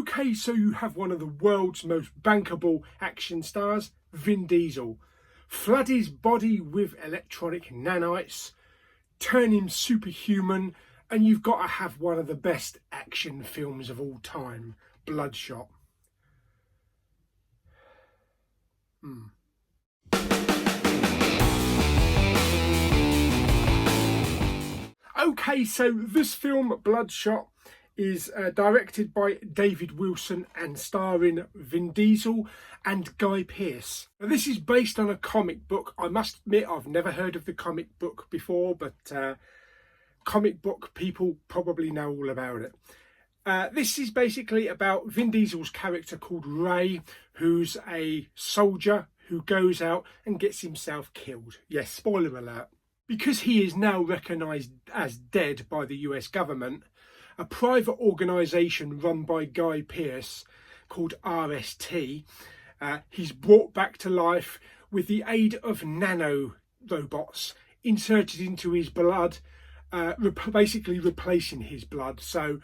Okay, so you have one of the world's most bankable action stars, Vin Diesel. Flood his body with electronic nanites, turn him superhuman, and you've got to have one of the best action films of all time, Bloodshot. Okay, so this film, Bloodshot, is directed by David Wilson and starring Vin Diesel and Guy Pearce. Now, this is based on a comic book. I must admit I've never heard of the comic book before, but comic book people probably know all about it. This is basically about Vin Diesel's character called Ray, who's a soldier who goes out and gets himself killed. Yes, spoiler alert. Because he is now recognised as dead by the US government, a private organisation run by Guy Pearce called RST, he's brought back to life with the aid of nano robots inserted into his blood, basically replacing his blood. So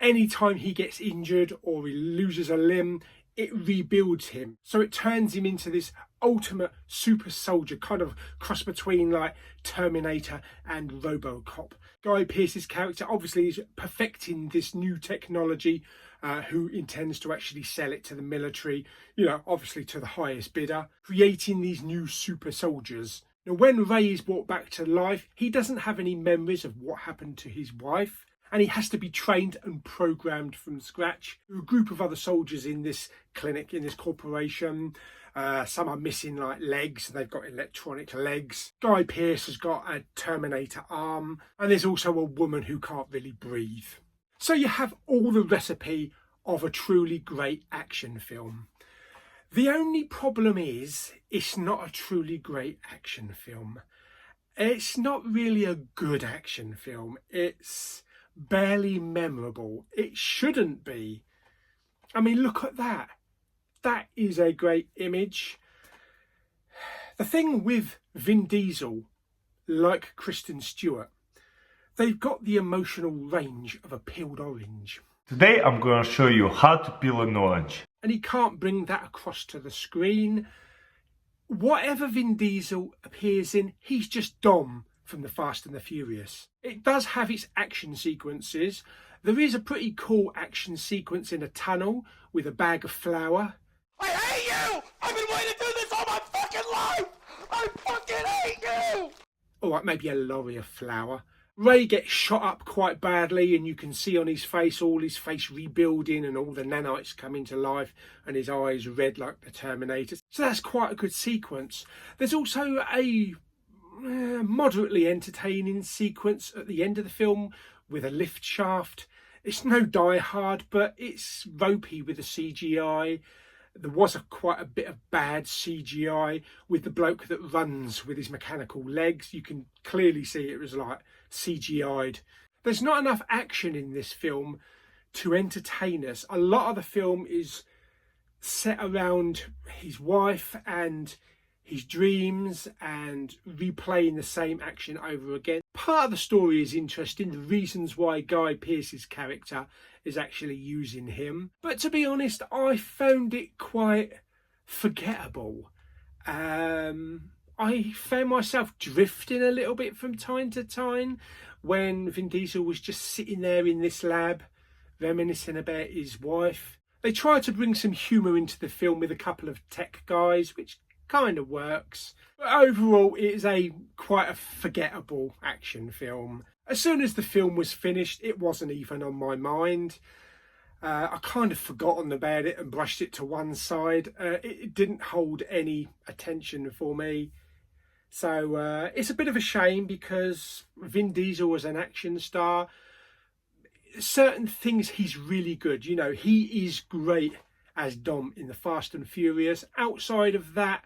anytime he gets injured or he loses a limb, it rebuilds him. So it turns him into this ultimate super soldier, kind of cross between like Terminator and RoboCop. Guy Pearce's character obviously is perfecting this new technology, who intends to actually sell it to the military, you know, obviously to the highest bidder, creating these new super soldiers. Now, when Ray is brought back to life, he doesn't have any memories of what happened to his wife, and he has to be trained and programmed from scratch. There are a group of other soldiers in this clinic, in this corporation. Some are missing like legs, they've got electronic legs. Guy Pearce has got a Terminator arm, and there's also a woman who can't really breathe. So you have all the recipe of a truly great action film. The only problem is it's not a truly great action film. It's not really a good action film. It's barely memorable. It shouldn't be. I mean, look at that. That is a great image. The thing with Vin Diesel, like Kristen Stewart, they've got the emotional range of a peeled orange. Today I'm going to show you how to peel an orange. And he can't bring that across to the screen. Whatever Vin Diesel appears in, he's just Dom from The Fast and the Furious. It does have its action sequences. There is a pretty cool action sequence in a tunnel with a bag of flour. I hate you! I've been waiting to do this all my fucking life! I fucking hate you! Alright, maybe a lorry of flour. Ray gets shot up quite badly, and you can see on his face all his face rebuilding and all the nanites coming to life and his eyes red like the Terminator. So that's quite a good sequence. There's also a moderately entertaining sequence at the end of the film with a lift shaft. It's no Die Hard, but it's ropey with the CGI. There was quite a bit of bad CGI with the bloke that runs with his mechanical legs. You can clearly see it was like CGI'd. There's not enough action in this film to entertain us. A lot of the film is set around his wife and his dreams and replaying the same action over again. Part of the story is interesting, the reasons why Guy Pearce's character is actually using him. But to be honest, I found it quite forgettable. I found myself drifting a little bit from time to time when Vin Diesel was just sitting there in this lab reminiscing about his wife. They tried to bring some humour into the film with a couple of tech guys, which kind of works, but overall it is quite a forgettable action film. As soon as the film was finished, it wasn't even on my mind. I kind of forgotten about it and brushed it to one side. It didn't hold any attention for me, so it's a bit of a shame because Vin Diesel was an action star. Certain things he's really good, you know, he is great as Dom in The Fast and Furious. Outside of that,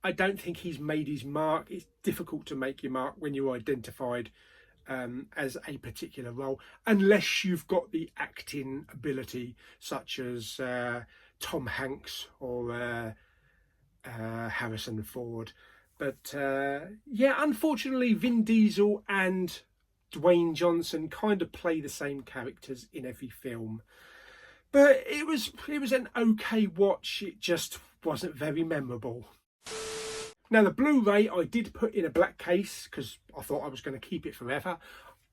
I don't think he's made his mark. It's difficult to make your mark when you're identified as a particular role, unless you've got the acting ability, such as Tom Hanks or Harrison Ford. But yeah, unfortunately, Vin Diesel and Dwayne Johnson kind of play the same characters in every film. but it was an okay watch. It just wasn't very memorable. Now the Blu-ray I did put in a black case because I thought I was going to keep it forever.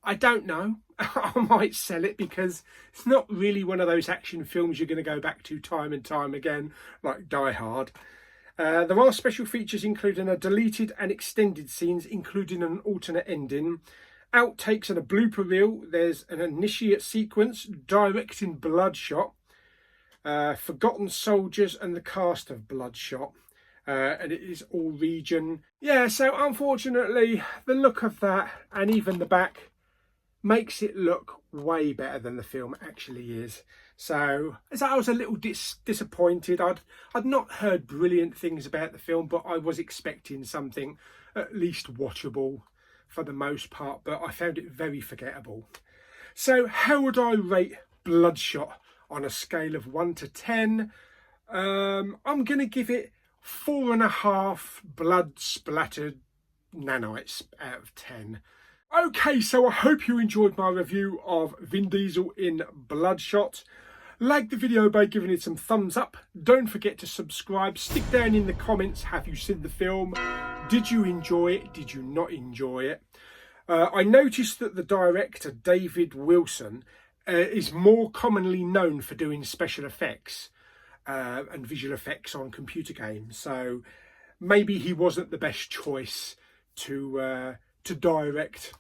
I don't know. I might sell it because it's not really one of those action films you're going to go back to time and time again, like Die Hard. There are special features including a deleted and extended scenes, including an alternate ending, outtakes and a blooper reel. There's an initiate sequence, directing Bloodshot, forgotten soldiers and the cast of Bloodshot. And it is all region. Yeah, so unfortunately, the look of that and even the back makes it look way better than the film actually is. So I was a little disappointed. I'd not heard brilliant things about the film, but I was expecting something at least watchable for the most part, but I found it very forgettable. So how would I rate Bloodshot on a scale of 1 to 10? I'm going to give it 4.5 blood splattered nanites out of 10. Okay, so I hope you enjoyed my review of Vin Diesel in Bloodshot. Like the video by giving it some thumbs up. Don't forget to subscribe. Stick down in the comments, have you seen the film? Did you enjoy it? Did you not enjoy it? I noticed that the director, David Wilson, is more commonly known for doing special effects and visual effects on computer games. So maybe he wasn't the best choice to direct,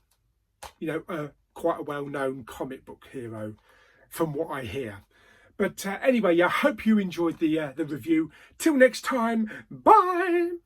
quite a well-known comic book hero, from what I hear. But anyway, I hope you enjoyed the review. Till next time, bye!